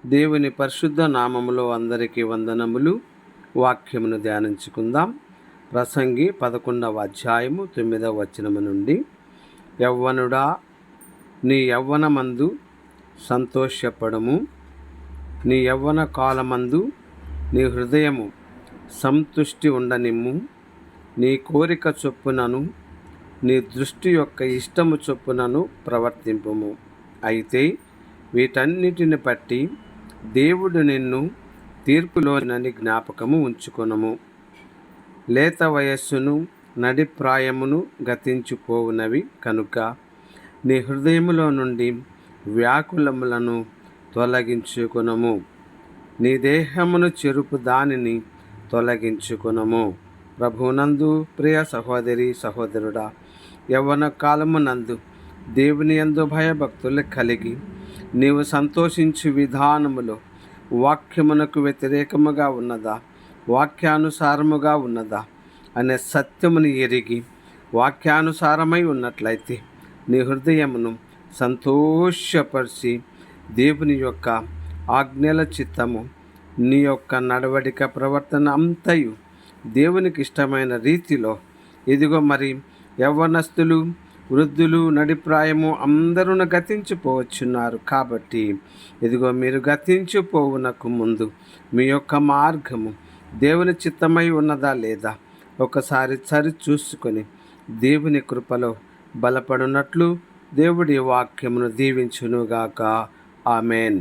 దేవుని పరిశుద్ధ నామములో అందరికీ వందనములు. వాక్యమును ధ్యానించుకుందాం. ప్రసంగి 11వ అధ్యాయము 9వ వచనము నుండి, యవ్వనుడా, నీ యవ్వనమందు సంతోషపడము, నీ యవ్వన కాలమందు నీ హృదయము సంతుష్టి ఉండనిమ్ము. నీ కోరిక చొప్పునను నీ దృష్టి యొక్క ఇష్టము చొప్పునను ప్రవర్తింపుము. అయితే వీటన్నిటిని బట్టి దేవుడు నిన్ను తీర్పులోనని జ్ఞాపకము ఉంచుకొనుము. లేత వయస్సును నడిప్రాయమును గతించిపోవునవి కనుక నీ హృదయములో నుండి వ్యాకులములను తొలగించుకొనుము. నీ దేహమును చెరుపు దానిని తొలగించుకొనుము. ప్రభునందు ప్రియ సహోదరి సహోదరుడా, యవ్వన కాలమునందు దేవుని యందు భయభక్తులు కలిగి నీవు సంతోషించు విధానములో వాక్యమునకు వ్యతిరేకముగా ఉన్నదా, వాక్యానుసారముగా ఉన్నదా అనే సత్యమును ఎరిగి వాక్యానుసారమై ఉన్నట్లయితే నీ హృదయమును సంతోషపరిచి దేవుని యొక్క ఆజ్ఞల చిత్తము, నీ యొక్క నడవడిక ప్రవర్తన అంతయు దేవునికి ఇష్టమైన రీతిలో, ఇదిగో మరి యవ్వనస్తులు, వృద్ధులు, నడిప్రాయము అందరూ గతించిపోవచ్చున్నారు. కాబట్టి ఇదిగో మీరు గతించిపోవునకు ముందు మీ యొక్క మార్గము దేవుని చిత్తమై ఉన్నదా లేదా ఒకసారి సరి చూసుకొని దేవుని కృపలో బలపడినట్లు దేవుడి వాక్యమును దీవించునుగాక. ఆమెన్.